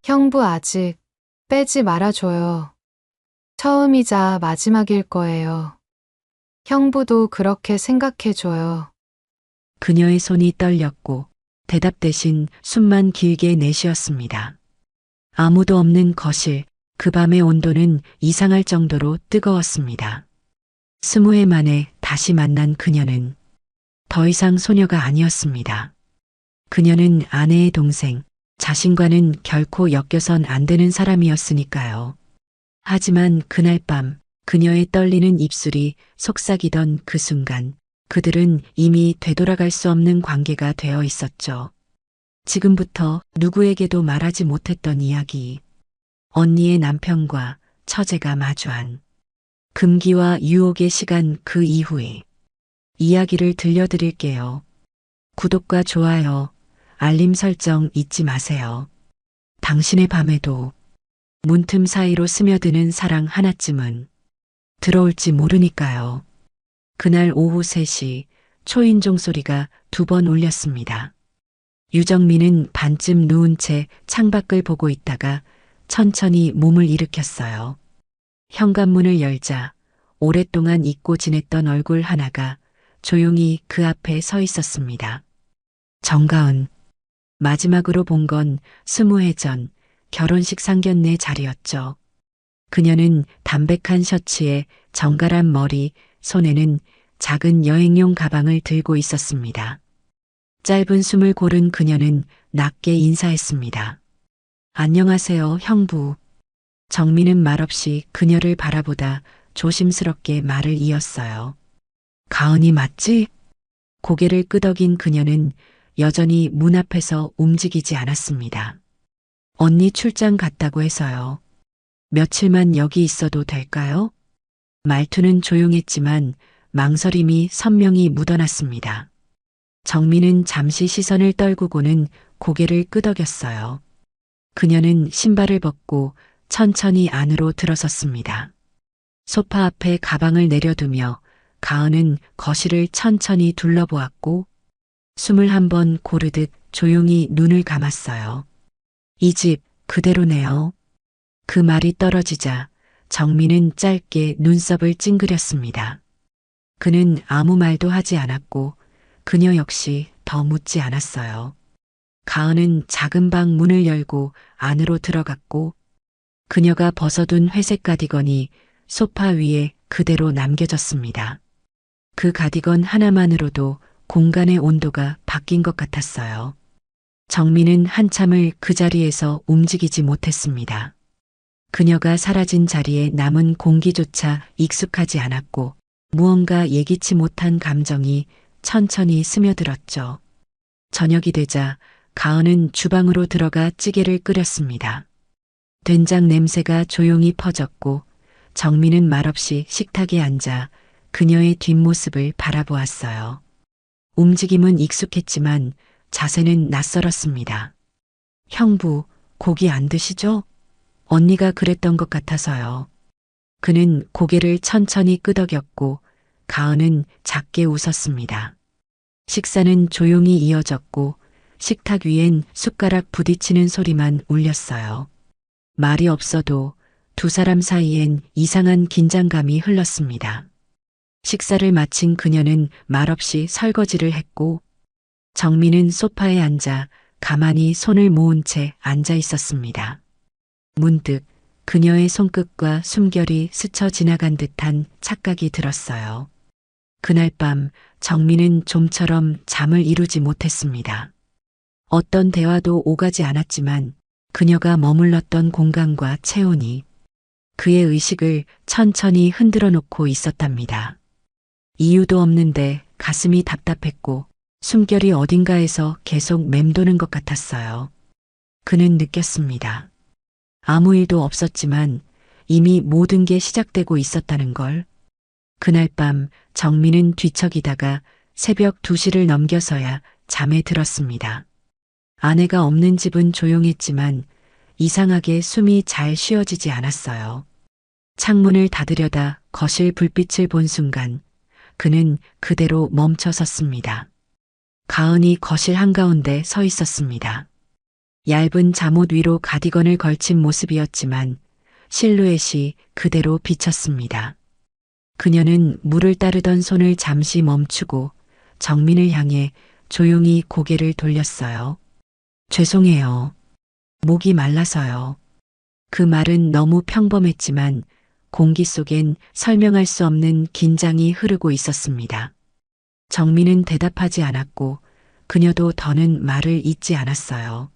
형부 아직 빼지 말아줘요. 처음이자 마지막일 거예요. 형부도 그렇게 생각해줘요. 그녀의 손이 떨렸고 대답 대신 숨만 길게 내쉬었습니다. 아무도 없는 거실, 그 밤의 온도는 이상할 정도로 뜨거웠습니다. 20해 만에 다시 만난 그녀는 더 이상 소녀가 아니었습니다. 그녀는 아내의 동생, 자신과는 결코 엮여선 안 되는 사람이었으니까요. 하지만 그날 밤 그녀의 떨리는 입술이 속삭이던 그 순간 그들은 이미 되돌아갈 수 없는 관계가 되어 있었죠. 지금부터 누구에게도 말하지 못했던 이야기. 언니의 남편과 처제가 마주한 금기와 유혹의 시간 그 이후에 이야기를 들려드릴게요. 구독과 좋아요, 알림 설정 잊지 마세요. 당신의 밤에도 문틈 사이로 스며드는 사랑 하나쯤은 들어올지 모르니까요. 그날 오후 3시 초인종 소리가 2번 울렸습니다. 유정민은 반쯤 누운 채 창밖을 보고 있다가 천천히 몸을 일으켰어요. 현관문을 열자 오랫동안 잊고 지냈던 얼굴 하나가 조용히 그 앞에 서 있었습니다. 정가은. 마지막으로 본 건 20해 전 결혼식 상견례 자리였죠. 그녀는 담백한 셔츠에 정갈한 머리, 손에는 작은 여행용 가방을 들고 있었습니다. 짧은 숨을 고른 그녀는 낮게 인사했습니다. 안녕하세요, 형부. 정민은 말없이 그녀를 바라보다 조심스럽게 말을 이었어요. 가은이 맞지? 고개를 끄덕인 그녀는 여전히 문 앞에서 움직이지 않았습니다. 언니 출장 갔다고 해서요. 며칠만 여기 있어도 될까요? 말투는 조용했지만 망설임이 선명히 묻어났습니다. 정민은 잠시 시선을 떨구고는 고개를 끄덕였어요. 그녀는 신발을 벗고 천천히 안으로 들어섰습니다. 소파 앞에 가방을 내려두며 가은은 거실을 천천히 둘러보았고 숨을 한 번 고르듯 조용히 눈을 감았어요. 이 집 그대로네요. 그 말이 떨어지자 정민은 짧게 눈썹을 찡그렸습니다. 그는 아무 말도 하지 않았고 그녀 역시 더 묻지 않았어요. 가은은 작은 방 문을 열고 안으로 들어갔고 그녀가 벗어둔 회색 가디건이 소파 위에 그대로 남겨졌습니다. 그 가디건 하나만으로도 공간의 온도가 바뀐 것 같았어요. 정민은 한참을 그 자리에서 움직이지 못했습니다. 그녀가 사라진 자리에 남은 공기조차 익숙하지 않았고 무언가 예기치 못한 감정이 천천히 스며들었죠. 저녁이 되자 가은은 주방으로 들어가 찌개를 끓였습니다. 된장 냄새가 조용히 퍼졌고 정민은 말없이 식탁에 앉아 그녀의 뒷모습을 바라보았어요. 움직임은 익숙했지만 자세는 낯설었습니다. 형부, 고기 안 드시죠? 언니가 그랬던 것 같아서요. 그는 고개를 천천히 끄덕였고 가은은 작게 웃었습니다. 식사는 조용히 이어졌고 식탁 위엔 숟가락 부딪히는 소리만 울렸어요. 말이 없어도 두 사람 사이엔 이상한 긴장감이 흘렀습니다. 식사를 마친 그녀는 말없이 설거지를 했고 정민은 소파에 앉아 가만히 손을 모은 채 앉아 있었습니다. 문득 그녀의 손끝과 숨결이 스쳐 지나간 듯한 착각이 들었어요. 그날 밤 정민은 좀처럼 잠을 이루지 못했습니다. 어떤 대화도 오가지 않았지만 그녀가 머물렀던 공간과 체온이 그의 의식을 천천히 흔들어 놓고 있었답니다. 이유도 없는데 가슴이 답답했고 숨결이 어딘가에서 계속 맴도는 것 같았어요. 그는 느꼈습니다. 아무 일도 없었지만 이미 모든 게 시작되고 있었다는 걸. 그날 밤 정민은 뒤척이다가 새벽 2시를 넘겨서야 잠에 들었습니다. 아내가 없는 집은 조용했지만 이상하게 숨이 잘 쉬어지지 않았어요. 창문을 닫으려다 거실 불빛을 본 순간 그는 그대로 멈춰 섰습니다. 가은이 거실 한가운데 서 있었습니다. 얇은 잠옷 위로 가디건을 걸친 모습이었지만 실루엣이 그대로 비쳤습니다. 그녀는 물을 따르던 손을 잠시 멈추고 정민을 향해 조용히 고개를 돌렸어요. 죄송해요. 목이 말라서요. 그 말은 너무 평범했지만 공기 속엔 설명할 수 없는 긴장이 흐르고 있었습니다. 정민은 대답하지 않았고 그녀도 더는 말을 잇지 않았어요.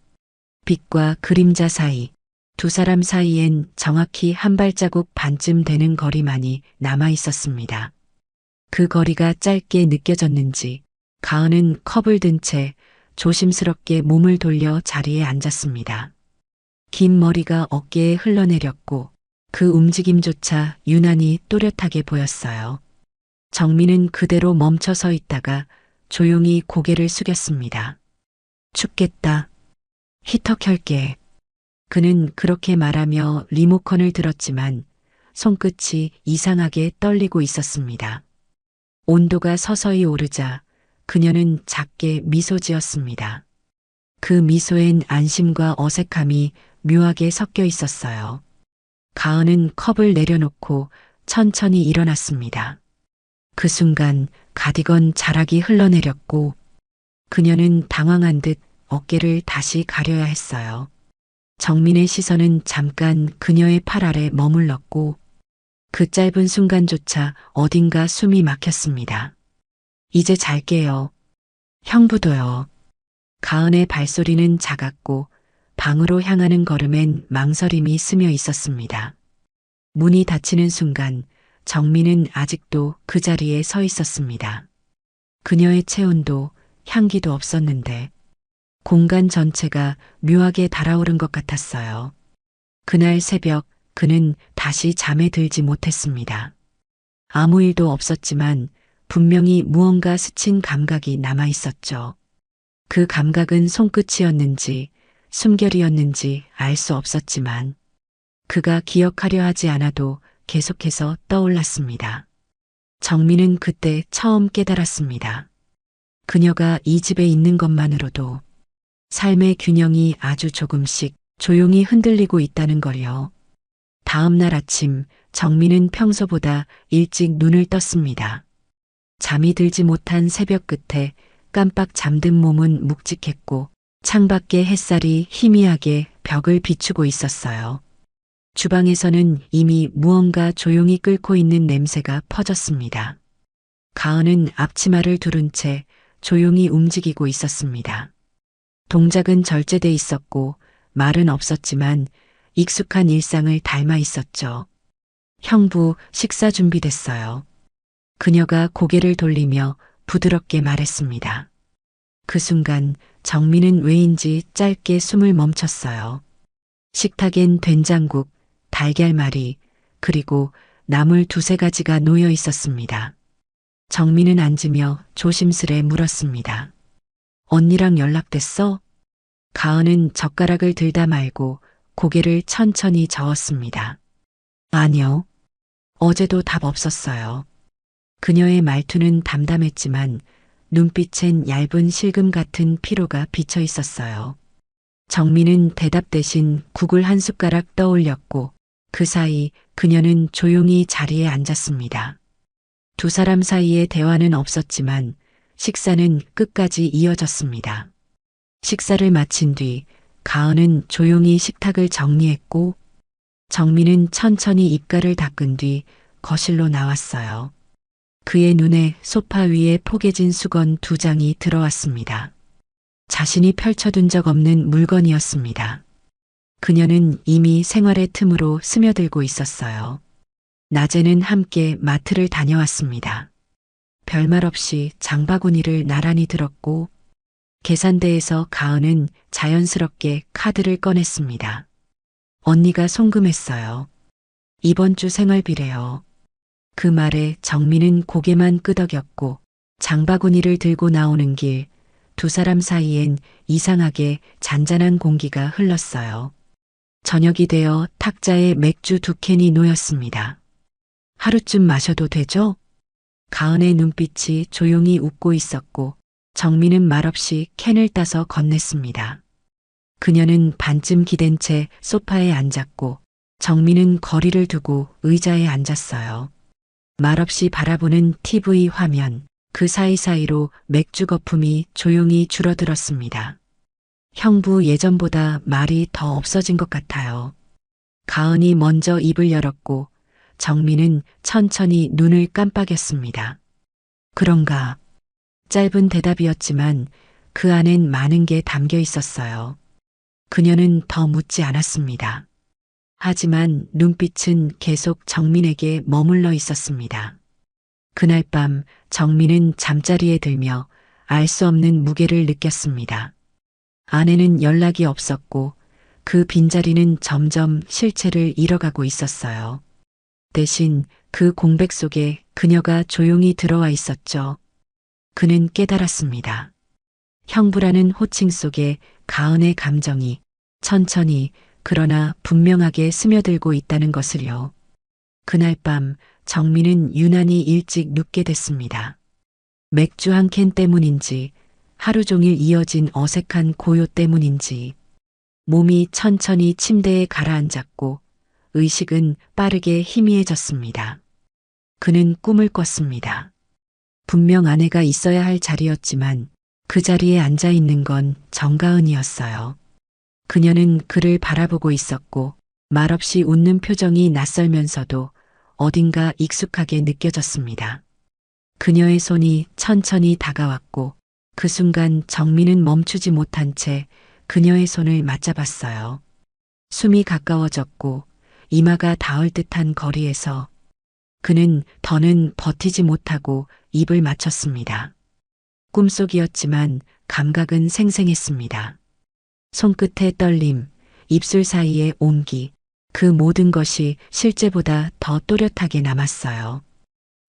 빛과 그림자 사이, 두 사람 사이엔 정확히 한 발자국 반쯤 되는 거리만이 남아 있었습니다. 그 거리가 짧게 느껴졌는지 가은은 컵을 든 채 조심스럽게 몸을 돌려 자리에 앉았습니다. 긴 머리가 어깨에 흘러내렸고 그 움직임조차 유난히 또렷하게 보였어요. 정민은 그대로 멈춰 서 있다가 조용히 고개를 숙였습니다. 춥겠다. 히터 켤게. 그는 그렇게 말하며 리모컨을 들었지만 손끝이 이상하게 떨리고 있었습니다. 온도가 서서히 오르자 그녀는 작게 미소 지었습니다. 그 미소엔 안심과 어색함이 묘하게 섞여 있었어요. 가은은 컵을 내려놓고 천천히 일어났습니다. 그 순간 가디건 자락이 흘러내렸고 그녀는 당황한 듯 어깨를 다시 가려야 했어요. 정민의 시선은 잠깐 그녀의 팔 아래 머물렀고 그 짧은 순간조차 어딘가 숨이 막혔습니다. 이제 잘게요. 형부도요. 가은의 발소리는 작았고 방으로 향하는 걸음엔 망설임이 스며 있었습니다. 문이 닫히는 순간 정민은 아직도 그 자리에 서 있었습니다. 그녀의 체온도 향기도 없었는데 공간 전체가 묘하게 달아오른 것 같았어요. 그날 새벽 그는 다시 잠에 들지 못했습니다. 아무 일도 없었지만 분명히 무언가 스친 감각이 남아 있었죠. 그 감각은 손끝이었는지 숨결이었는지 알 수 없었지만 그가 기억하려 하지 않아도 계속해서 떠올랐습니다. 정민은 그때 처음 깨달았습니다. 그녀가 이 집에 있는 것만으로도 삶의 균형이 아주 조금씩 조용히 흔들리고 있다는 걸요. 다음 날 아침 정민은 평소보다 일찍 눈을 떴습니다. 잠이 들지 못한 새벽 끝에 깜빡 잠든 몸은 묵직했고 창밖의 햇살이 희미하게 벽을 비추고 있었어요. 주방에서는 이미 무언가 조용히 끓고 있는 냄새가 퍼졌습니다. 가은은 앞치마를 두른 채 조용히 움직이고 있었습니다. 동작은 절제돼 있었고 말은 없었지만 익숙한 일상을 닮아 있었죠. 형부, 식사 준비됐어요. 그녀가 고개를 돌리며 부드럽게 말했습니다. 그 순간 정민은 왜인지 짧게 숨을 멈췄어요. 식탁엔 된장국, 달걀말이, 그리고 나물 두세 가지가 놓여 있었습니다. 정민은 앉으며 조심스레 물었습니다. 언니랑 연락됐어? 가은은 젓가락을 들다 말고 고개를 천천히 저었습니다. 아니요. 어제도 답 없었어요. 그녀의 말투는 담담했지만 눈빛엔 얇은 실금 같은 피로가 비쳐 있었어요. 정민은 대답 대신 국을 한 숟가락 떠올렸고 그 사이 그녀는 조용히 자리에 앉았습니다. 두 사람 사이에 대화는 없었지만 식사는 끝까지 이어졌습니다. 식사를 마친 뒤 가은은 조용히 식탁을 정리했고 정민은 천천히 입가를 닦은 뒤 거실로 나왔어요. 그의 눈에 소파 위에 포개진 수건 두 장이 들어왔습니다. 자신이 펼쳐둔 적 없는 물건이었습니다. 그녀는 이미 생활의 틈으로 스며들고 있었어요. 낮에는 함께 마트를 다녀왔습니다. 별말 없이 장바구니를 나란히 들었고 계산대에서 가은은 자연스럽게 카드를 꺼냈습니다. 언니가 송금했어요. 이번 주 생활비래요. 그 말에 정민은 고개만 끄덕였고 장바구니를 들고 나오는 길 두 사람 사이엔 이상하게 잔잔한 공기가 흘렀어요. 저녁이 되어 탁자에 맥주 두 캔이 놓였습니다. 하루쯤 마셔도 되죠? 가은의 눈빛이 조용히 웃고 있었고 정민은 말없이 캔을 따서 건넸습니다. 그녀는 반쯤 기댄 채 소파에 앉았고 정민은 거리를 두고 의자에 앉았어요. 말없이 바라보는 TV 화면, 그 사이사이로 맥주 거품이 조용히 줄어들었습니다. 형부 예전보다 말이 더 없어진 것 같아요. 가은이 먼저 입을 열었고 정민은 천천히 눈을 깜빡였습니다. 그런가? 짧은 대답이었지만 그 안엔 많은 게 담겨 있었어요. 그녀는 더 묻지 않았습니다. 하지만 눈빛은 계속 정민에게 머물러 있었습니다. 그날 밤 정민은 잠자리에 들며 알 수 없는 무게를 느꼈습니다. 아내는 연락이 없었고 그 빈자리는 점점 실체를 잃어가고 있었어요. 대신 그 공백 속에 그녀가 조용히 들어와 있었죠. 그는 깨달았습니다. 형부라는 호칭 속에 가은의 감정이 천천히 그러나 분명하게 스며들고 있다는 것을요. 그날 밤 정민은 유난히 일찍 눕게 됐습니다. 맥주 한 캔 때문인지 하루 종일 이어진 어색한 고요 때문인지 몸이 천천히 침대에 가라앉았고 의식은 빠르게 희미해졌습니다. 그는 꿈을 꿨습니다. 분명 아내가 있어야 할 자리였지만 그 자리에 앉아 있는 건 정가은이었어요. 그녀는 그를 바라보고 있었고 말없이 웃는 표정이 낯설면서도 어딘가 익숙하게 느껴졌습니다. 그녀의 손이 천천히 다가왔고 그 순간 정민은 멈추지 못한 채 그녀의 손을 맞잡았어요. 숨이 가까워졌고 이마가 닿을 듯한 거리에서 그는 더는 버티지 못하고 입을 맞췄습니다. 꿈속이었지만 감각은 생생했습니다. 손끝의 떨림, 입술 사이의 온기, 그 모든 것이 실제보다 더 또렷하게 남았어요.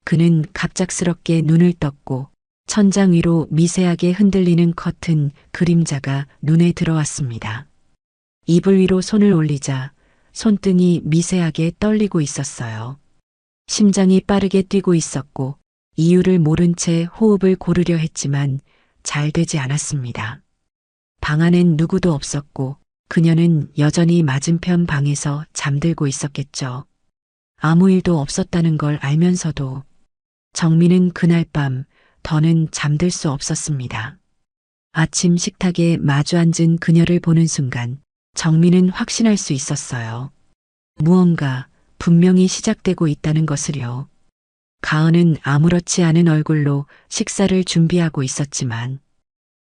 그는 갑작스럽게 눈을 떴고 천장 위로 미세하게 흔들리는 커튼 그림자가 눈에 들어왔습니다. 이불 위로 손을 올리자 손등이 미세하게 떨리고 있었어요. 심장이 빠르게 뛰고 있었고 이유를 모른 채 호흡을 고르려 했지만 잘 되지 않았습니다. 방 안엔 누구도 없었고 그녀는 여전히 맞은편 방에서 잠들고 있었겠죠. 아무 일도 없었다는 걸 알면서도 정민은 그날 밤 더는 잠들 수 없었습니다. 아침 식탁에 마주 앉은 그녀를 보는 순간 정민은 확신할 수 있었어요. 무언가 분명히 시작되고 있다는 것을요. 가은은 아무렇지 않은 얼굴로 식사를 준비하고 있었지만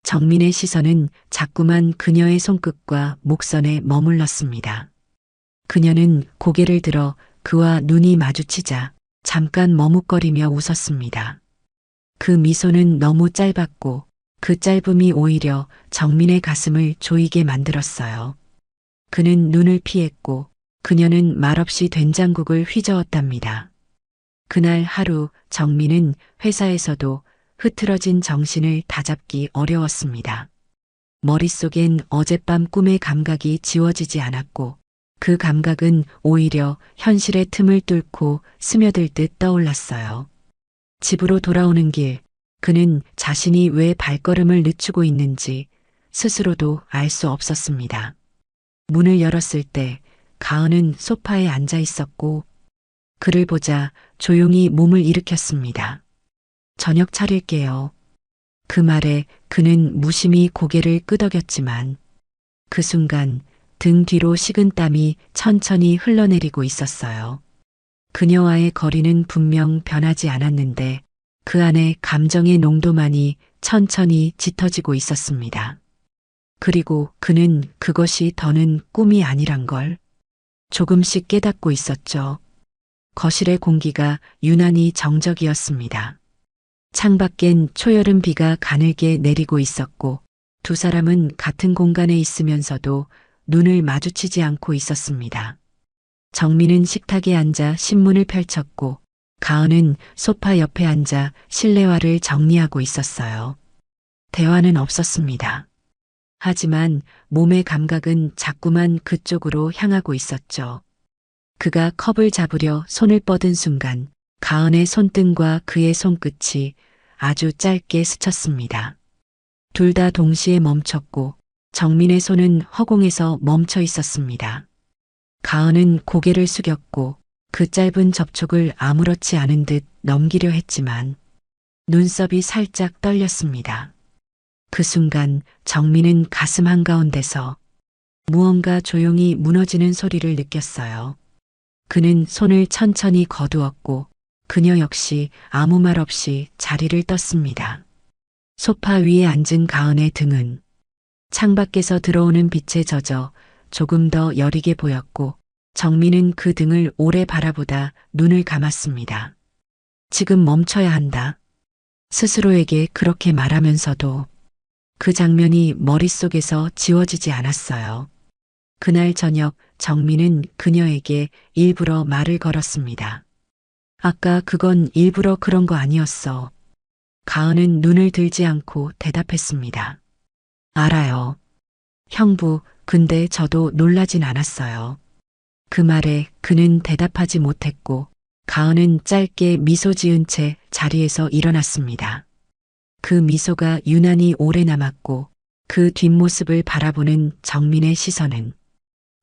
정민의 시선은 자꾸만 그녀의 손끝과 목선에 머물렀습니다. 그녀는 고개를 들어 그와 눈이 마주치자 잠깐 머뭇거리며 웃었습니다. 그 미소는 너무 짧았고 그 짧음이 오히려 정민의 가슴을 조이게 만들었어요. 그는 눈을 피했고 그녀는 말없이 된장국을 휘저었답니다. 그날 하루 정민은 회사에서도 흐트러진 정신을 다잡기 어려웠습니다. 머릿속엔 어젯밤 꿈의 감각이 지워지지 않았고 그 감각은 오히려 현실의 틈을 뚫고 스며들 듯 떠올랐어요. 집으로 돌아오는 길, 그는 자신이 왜 발걸음을 늦추고 있는지 스스로도 알 수 없었습니다. 문을 열었을 때 가은은 소파에 앉아 있었고 그를 보자 조용히 몸을 일으켰습니다. 저녁 차릴게요. 그 말에 그는 무심히 고개를 끄덕였지만 그 순간 등 뒤로 식은 땀이 천천히 흘러내리고 있었어요. 그녀와의 거리는 분명 변하지 않았는데 그 안에 감정의 농도만이 천천히 짙어지고 있었습니다. 그리고 그는 그것이 더는 꿈이 아니란 걸 조금씩 깨닫고 있었죠. 거실의 공기가 유난히 정적이었습니다. 창밖엔 초여름 비가 가늘게 내리고 있었고 두 사람은 같은 공간에 있으면서도 눈을 마주치지 않고 있었습니다. 정민은 식탁에 앉아 신문을 펼쳤고 가은은 소파 옆에 앉아 실내화를 정리하고 있었어요. 대화는 없었습니다. 하지만 몸의 감각은 자꾸만 그쪽으로 향하고 있었죠. 그가 컵을 잡으려 손을 뻗은 순간 가은의 손등과 그의 손끝이 아주 짧게 스쳤습니다. 둘 다 동시에 멈췄고 정민의 손은 허공에서 멈춰 있었습니다. 가은은 고개를 숙였고 그 짧은 접촉을 아무렇지 않은 듯 넘기려 했지만 눈썹이 살짝 떨렸습니다. 그 순간 정민은 가슴 한가운데서 무언가 조용히 무너지는 소리를 느꼈어요. 그는 손을 천천히 거두었고 그녀 역시 아무 말 없이 자리를 떴습니다. 소파 위에 앉은 가은의 등은 창밖에서 들어오는 빛에 젖어 조금 더 여리게 보였고 정민은 그 등을 오래 바라보다 눈을 감았습니다. 지금 멈춰야 한다. 스스로에게 그렇게 말하면서도 그 장면이 머릿속에서 지워지지 않았어요. 그날 저녁 정민은 그녀에게 일부러 말을 걸었습니다. 아까 그건 일부러 그런 거 아니었어. 가은은 눈을 들지 않고 대답했습니다. 알아요. 형부, 근데 저도 놀라진 않았어요. 그 말에 그는 대답하지 못했고 가은은 짧게 미소 지은 채 자리에서 일어났습니다. 그 미소가 유난히 오래 남았고 그 뒷모습을 바라보는 정민의 시선은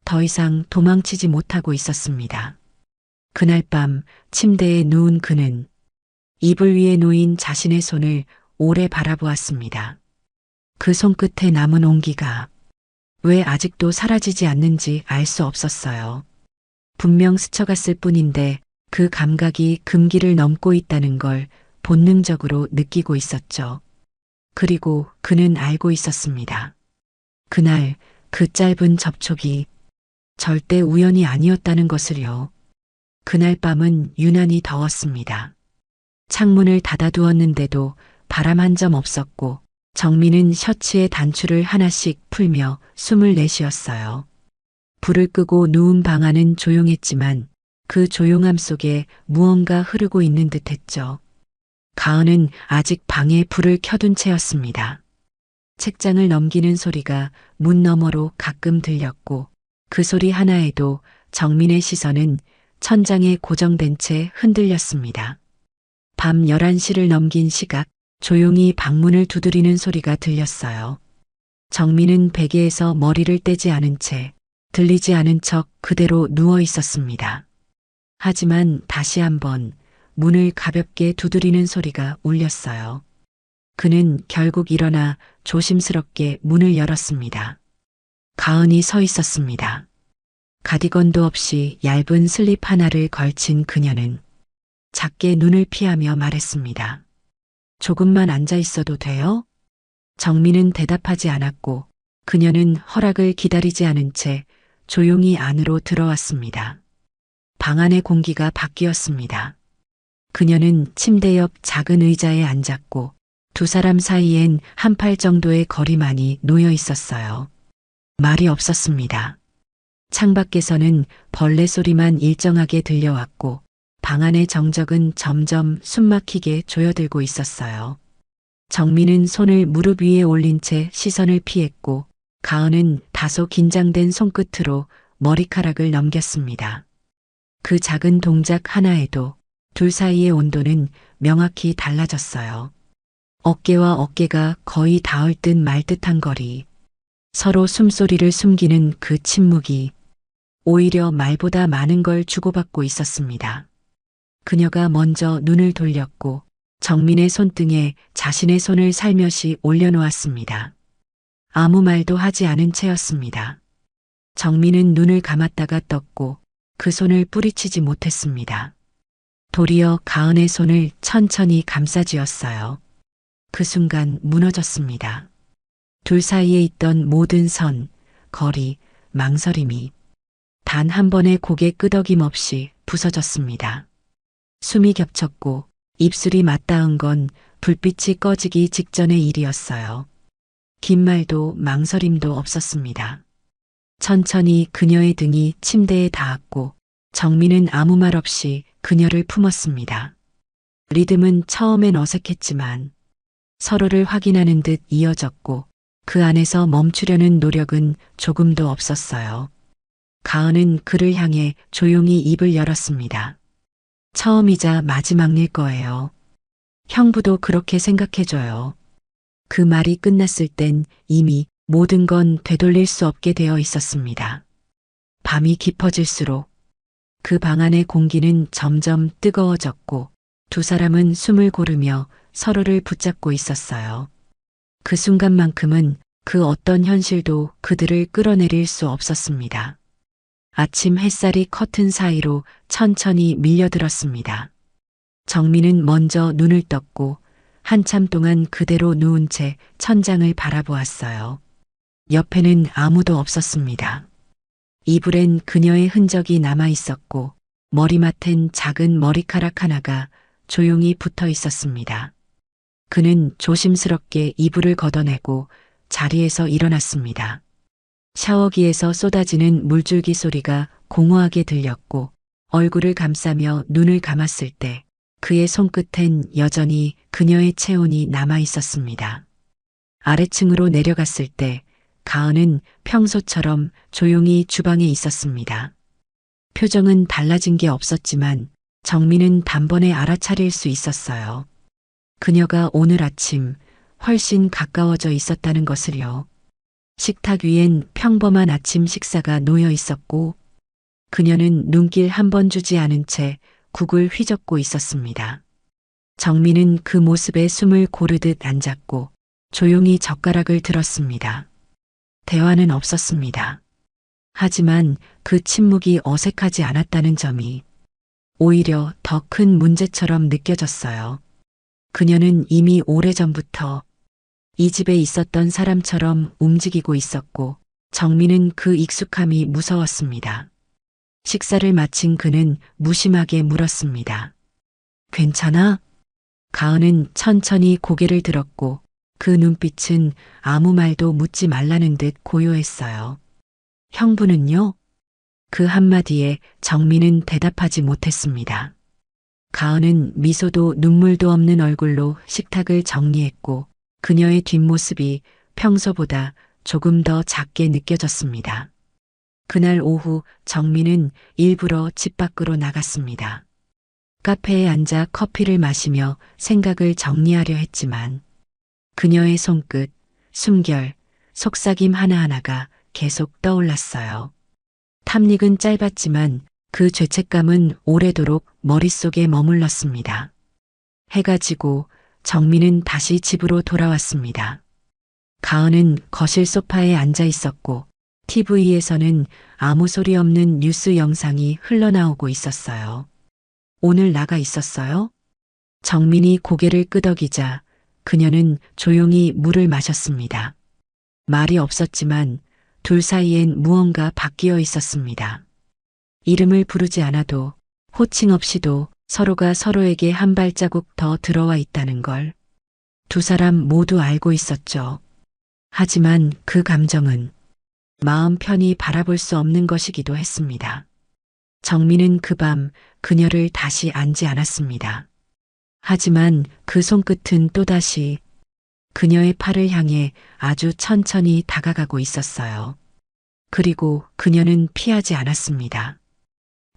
더 이상 도망치지 못하고 있었습니다. 그날 밤 침대에 누운 그는 이불 위에 놓인 자신의 손을 오래 바라보았습니다. 그 손끝에 남은 온기가 왜 아직도 사라지지 않는지 알 수 없었어요. 분명 스쳐갔을 뿐인데 그 감각이 금기를 넘고 있다는 걸 본능적으로 느끼고 있었죠. 그리고 그는 알고 있었습니다. 그날 그 짧은 접촉이 절대 우연이 아니었다는 것을요. 그날 밤은 유난히 더웠습니다. 창문을 닫아두었는데도 바람 한 점 없었고 정민은 셔츠의 단추를 하나씩 풀며 숨을 내쉬었어요. 불을 끄고 누운 방 안은 조용했지만 그 조용함 속에 무언가 흐르고 있는 듯했죠. 가은은 아직 방에 불을 켜둔 채였습니다. 책장을 넘기는 소리가 문 너머로 가끔 들렸고 그 소리 하나에도 정민의 시선은 천장에 고정된 채 흔들렸습니다. 밤 11시를 넘긴 시각 조용히 방문을 두드리는 소리가 들렸어요. 정민은 베개에서 머리를 떼지 않은 채 들리지 않은 척 그대로 누워 있었습니다. 하지만 다시 한번 문을 가볍게 두드리는 소리가 울렸어요. 그는 결국 일어나 조심스럽게 문을 열었습니다. 가은이 서 있었습니다. 가디건도 없이 얇은 슬립 하나를 걸친 그녀는 작게 눈을 피하며 말했습니다. 조금만 앉아 있어도 돼요? 정민은 대답하지 않았고 그녀는 허락을 기다리지 않은 채 조용히 안으로 들어왔습니다. 방 안의 공기가 바뀌었습니다. 그녀는 침대 옆 작은 의자에 앉았고 두 사람 사이엔 한 팔 정도의 거리만이 놓여 있었어요. 말이 없었습니다. 창밖에서는 벌레 소리만 일정하게 들려왔고 방 안의 정적은 점점 숨막히게 조여들고 있었어요. 정민은 손을 무릎 위에 올린 채 시선을 피했고 가은은 다소 긴장된 손끝으로 머리카락을 넘겼습니다. 그 작은 동작 하나에도 둘 사이의 온도는 명확히 달라졌어요. 어깨와 어깨가 거의 닿을 듯 말 듯한 거리. 서로 숨소리를 숨기는 그 침묵이 오히려 말보다 많은 걸 주고받고 있었습니다. 그녀가 먼저 눈을 돌렸고 정민의 손등에 자신의 손을 살며시 올려놓았습니다. 아무 말도 하지 않은 채였습니다. 정민은 눈을 감았다가 떴고 그 손을 뿌리치지 못했습니다. 도리어 가은의 손을 천천히 감싸쥐었어요. 그 순간 무너졌습니다. 둘 사이에 있던 모든 선, 거리, 망설임이 단 한 번의 고개 끄덕임 없이 부서졌습니다. 숨이 겹쳤고 입술이 맞닿은 건 불빛이 꺼지기 직전의 일이었어요. 긴 말도 망설임도 없었습니다. 천천히 그녀의 등이 침대에 닿았고 정민은 아무 말 없이 그녀를 품었습니다. 리듬은 처음엔 어색했지만 서로를 확인하는 듯 이어졌고 그 안에서 멈추려는 노력은 조금도 없었어요. 가은은 그를 향해 조용히 입을 열었습니다. 처음이자 마지막일 거예요. 형부도 그렇게 생각해줘요. 그 말이 끝났을 땐 이미 모든 건 되돌릴 수 없게 되어 있었습니다. 밤이 깊어질수록 그 방 안의 공기는 점점 뜨거워졌고 두 사람은 숨을 고르며 서로를 붙잡고 있었어요. 그 순간만큼은 그 어떤 현실도 그들을 끌어내릴 수 없었습니다. 아침 햇살이 커튼 사이로 천천히 밀려들었습니다. 정민은 먼저 눈을 떴고 한참 동안 그대로 누운 채 천장을 바라보았어요. 옆에는 아무도 없었습니다. 이불엔 그녀의 흔적이 남아 있었고 머리맡엔 작은 머리카락 하나가 조용히 붙어 있었습니다. 그는 조심스럽게 이불을 걷어내고 자리에서 일어났습니다. 샤워기에서 쏟아지는 물줄기 소리가 공허하게 들렸고 얼굴을 감싸며 눈을 감았을 때 그의 손끝엔 여전히 그녀의 체온이 남아 있었습니다. 아래층으로 내려갔을 때 가은은 평소처럼 조용히 주방에 있었습니다. 표정은 달라진 게 없었지만 정민은 단번에 알아차릴 수 있었어요. 그녀가 오늘 아침 훨씬 가까워져 있었다는 것을요. 식탁 위엔 평범한 아침 식사가 놓여 있었고 그녀는 눈길 한 번 주지 않은 채 국을 휘젓고 있었습니다. 정민은 그 모습에 숨을 고르듯 앉았고 조용히 젓가락을 들었습니다. 대화는 없었습니다. 하지만 그 침묵이 어색하지 않았다는 점이 오히려 더 큰 문제처럼 느껴졌어요. 그녀는 이미 오래전부터 이 집에 있었던 사람처럼 움직이고 있었고 정민은 그 익숙함이 무서웠습니다. 식사를 마친 그는 무심하게 물었습니다. 괜찮아? 가은은 천천히 고개를 들었고 그 눈빛은 아무 말도 묻지 말라는 듯 고요했어요. 형부는요? 그 한마디에 정민은 대답하지 못했습니다. 가은은 미소도 눈물도 없는 얼굴로 식탁을 정리했고 그녀의 뒷모습이 평소보다 조금 더 작게 느껴졌습니다. 그날 오후 정민은 일부러 집 밖으로 나갔습니다. 카페에 앉아 커피를 마시며 생각을 정리하려 했지만 그녀의 손끝, 숨결, 속삭임 하나하나가 계속 떠올랐어요. 탐닉은 짧았지만 그 죄책감은 오래도록 머릿속에 머물렀습니다. 해가 지고 정민은 다시 집으로 돌아왔습니다. 가은은 거실 소파에 앉아 있었고 TV에서는 아무 소리 없는 뉴스 영상이 흘러나오고 있었어요. 오늘 나가 있었어요? 정민이 고개를 끄덕이자 그녀는 조용히 물을 마셨습니다. 말이 없었지만 둘 사이엔 무언가 바뀌어 있었습니다. 이름을 부르지 않아도 호칭 없이도 서로가 서로에게 한 발자국 더 들어와 있다는 걸 두 사람 모두 알고 있었죠. 하지만 그 감정은 마음 편히 바라볼 수 없는 것이기도 했습니다. 정민은 그 밤 그녀를 다시 안지 않았습니다. 하지만 그 손끝은 또다시 그녀의 팔을 향해 아주 천천히 다가가고 있었어요. 그리고 그녀는 피하지 않았습니다.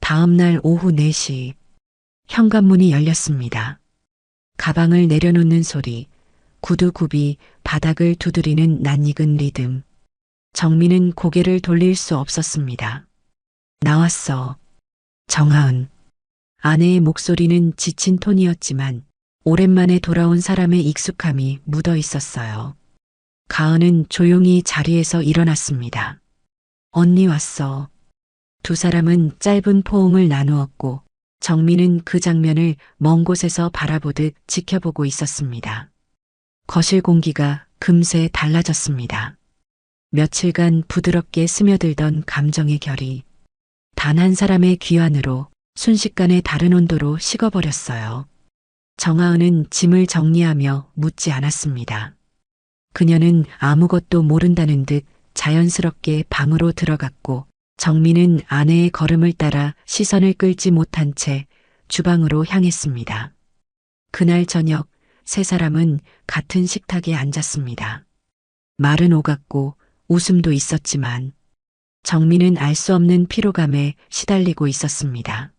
다음 날 오후 4시 현관문이 열렸습니다. 가방을 내려놓는 소리, 구두굽이 바닥을 두드리는 낯익은 리듬. 정민은 고개를 돌릴 수 없었습니다. 나왔어. 정하은. 아내의 목소리는 지친 톤이었지만 오랜만에 돌아온 사람의 익숙함이 묻어 있었어요. 가은은 조용히 자리에서 일어났습니다. 언니 왔어. 두 사람은 짧은 포옹을 나누었고 정민은 그 장면을 먼 곳에서 바라보듯 지켜보고 있었습니다. 거실 공기가 금세 달라졌습니다. 며칠간 부드럽게 스며들던 감정의 결이 단 한 사람의 귀환으로 순식간에 다른 온도로 식어버렸어요. 정하은은 짐을 정리하며 묻지 않았습니다. 그녀는 아무것도 모른다는 듯 자연스럽게 방으로 들어갔고 정민은 아내의 걸음을 따라 시선을 끌지 못한 채 주방으로 향했습니다. 그날 저녁 세 사람은 같은 식탁에 앉았습니다. 말은 오갔고 웃음도 있었지만 정민은 알 수 없는 피로감에 시달리고 있었습니다.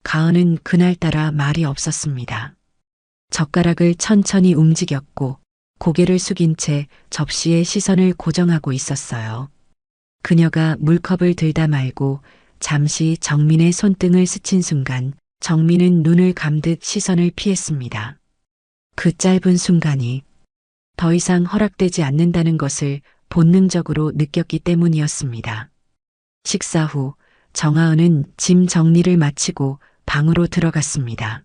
가은은 그날따라 말이 없었습니다. 젓가락을 천천히 움직였고 고개를 숙인 채 접시에 시선을 고정하고 있었어요. 그녀가 물컵을 들다 말고 잠시 정민의 손등을 스친 순간 정민은 눈을 감듯 시선을 피했습니다. 그 짧은 순간이 더 이상 허락되지 않는다는 것을 본능적으로 느꼈기 때문이었습니다. 식사 후 정하은은 짐 정리를 마치고 방으로 들어갔습니다.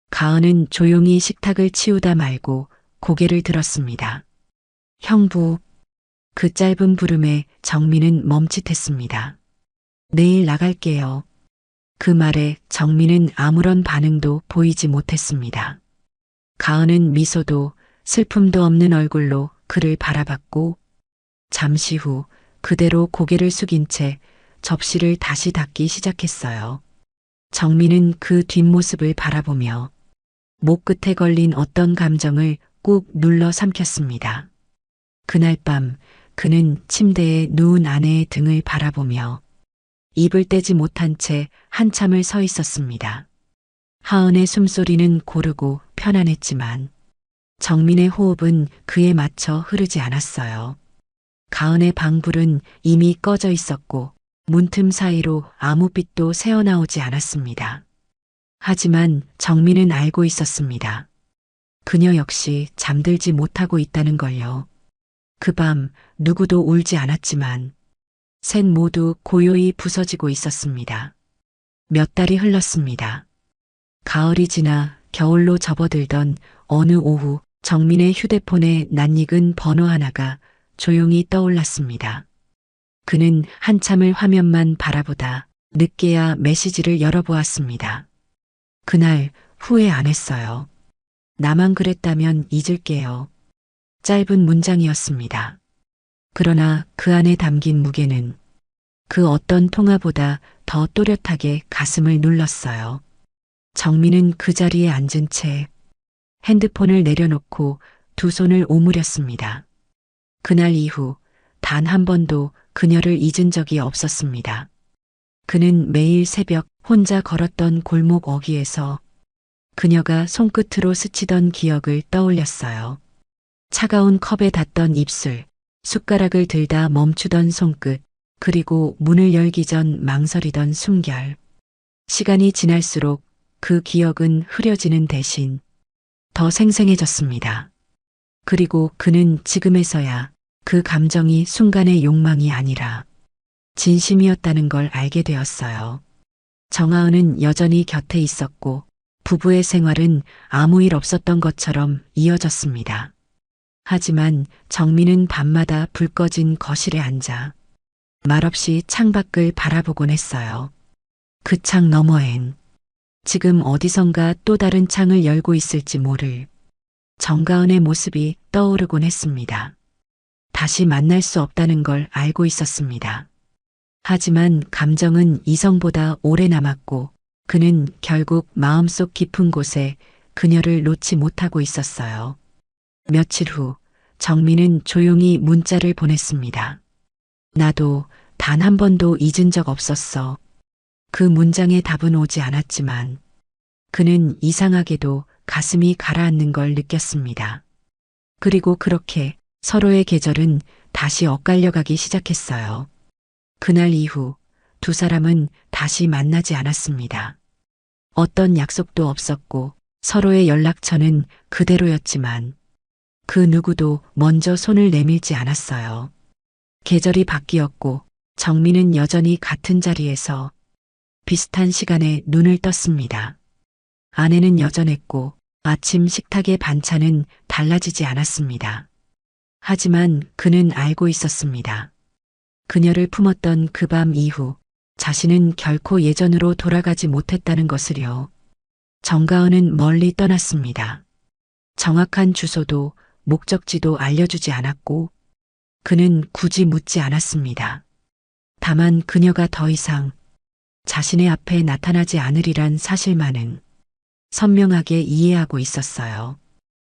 가은은 조용히 식탁을 치우다 말고 고개를 들었습니다. 형부. 그 짧은 부름에 정민은 멈칫했습니다. 내일 나갈게요. 그 말에 정민은 아무런 반응도 보이지 못했습니다. 가은은 미소도 슬픔도 없는 얼굴로 그를 바라봤고 잠시 후 그대로 고개를 숙인 채 접시를 다시 닫기 시작했어요. 정민은 그 뒷모습을 바라보며 목 끝에 걸린 어떤 감정을 꾹 눌러 삼켰습니다. 그날 밤 그는 침대에 누운 아내의 등을 바라보며 입을 떼지 못한 채 한참을 서 있었습니다. 하은의 숨소리는 고르고 편안했지만 정민의 호흡은 그에 맞춰 흐르지 않았어요. 가은의 방불은 이미 꺼져 있었고 문틈 사이로 아무 빛도 새어나오지 않았습니다. 하지만 정민은 알고 있었습니다. 그녀 역시 잠들지 못하고 있다는 걸요. 그 밤 누구도 울지 않았지만 셋 모두 고요히 부서지고 있었습니다. 몇 달이 흘렀습니다. 가을이 지나 겨울로 접어들던 어느 오후 정민의 휴대폰에 낯익은 번호 하나가 조용히 떠올랐습니다. 그는 한참을 화면만 바라보다 늦게야 메시지를 열어보았습니다. 그날 후회 안 했어요. 나만 그랬다면 잊을게요. 짧은 문장이었습니다. 그러나 그 안에 담긴 무게는 그 어떤 통화보다 더 또렷하게 가슴을 눌렀어요. 정민은 그 자리에 앉은 채 핸드폰을 내려놓고 두 손을 오므렸습니다. 그날 이후 단 한 번도 그녀를 잊은 적이 없었습니다. 그는 매일 새벽 혼자 걸었던 골목 어귀에서 그녀가 손끝으로 스치던 기억을 떠올렸어요. 차가운 컵에 닿던 입술, 숟가락을 들다 멈추던 손끝, 그리고 문을 열기 전 망설이던 숨결. 시간이 지날수록 그 기억은 흐려지는 대신 더 생생해졌습니다. 그리고 그는 지금에서야 그 감정이 순간의 욕망이 아니라 진심이었다는 걸 알게 되었어요. 정하은은 여전히 곁에 있었고 부부의 생활은 아무 일 없었던 것처럼 이어졌습니다. 하지만 정민은 밤마다 불 꺼진 거실에 앉아 말없이 창밖을 바라보곤 했어요. 그 창 너머엔 지금 어디선가 또 다른 창을 열고 있을지 모를 정가은의 모습이 떠오르곤 했습니다. 다시 만날 수 없다는 걸 알고 있었습니다. 하지만 감정은 이성보다 오래 남았고 그는 결국 마음속 깊은 곳에 그녀를 놓지 못하고 있었어요. 며칠 후 정민은 조용히 문자를 보냈습니다. 나도 단 한 번도 잊은 적 없었어. 그 문장에 답은 오지 않았지만 그는 이상하게도 가슴이 가라앉는 걸 느꼈습니다. 그리고 그렇게 서로의 계절은 다시 엇갈려가기 시작했어요. 그날 이후 두 사람은 다시 만나지 않았습니다. 어떤 약속도 없었고 서로의 연락처는 그대로였지만 그 누구도 먼저 손을 내밀지 않았어요. 계절이 바뀌었고 정민은 여전히 같은 자리에서 비슷한 시간에 눈을 떴습니다. 아내는 여전했고 아침 식탁의 반찬은 달라지지 않았습니다. 하지만 그는 알고 있었습니다. 그녀를 품었던 그 밤 이후 자신은 결코 예전으로 돌아가지 못했다는 것을요. 정가은은 멀리 떠났습니다. 정확한 주소도 목적지도 알려주지 않았고 그는 굳이 묻지 않았습니다. 다만 그녀가 더 이상 자신의 앞에 나타나지 않으리란 사실만은 선명하게 이해하고 있었어요.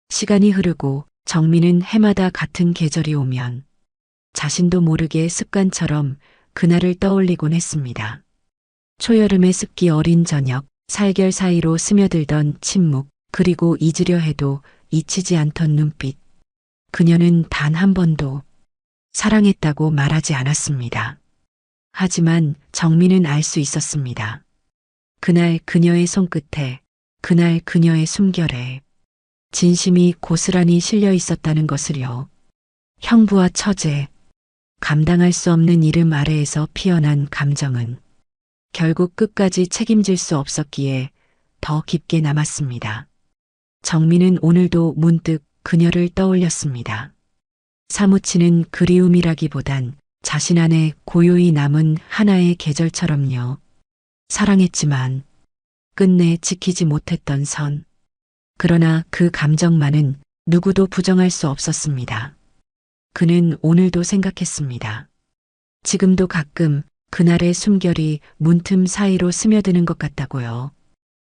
시간이 흐르고 정민은 해마다 같은 계절이 오면 자신도 모르게 습관처럼 그날을 떠올리곤 했습니다. 초여름의 습기 어린 저녁, 살결 사이로 스며들던 침묵, 그리고 잊으려 해도 잊히지 않던 눈빛. 그녀는 단 한 번도 사랑했다고 말하지 않았습니다. 하지만 정민은 알 수 있었습니다. 그날 그녀의 손끝에, 그날 그녀의 숨결에 진심이 고스란히 실려 있었다는 것을요. 형부와 처제, 감당할 수 없는 이름 아래에서 피어난 감정은 결국 끝까지 책임질 수 없었기에 더 깊게 남았습니다. 정민은 오늘도 문득 그녀를 떠올렸습니다. 사무치는 그리움이라기보단 자신 안에 고요히 남은 하나의 계절처럼요. 사랑했지만 끝내 지키지 못했던 선. 그러나 그 감정만은 누구도 부정할 수 없었습니다. 그는 오늘도 생각했습니다. 지금도 가끔 그날의 숨결이 문틈 사이로 스며드는 것 같다고요.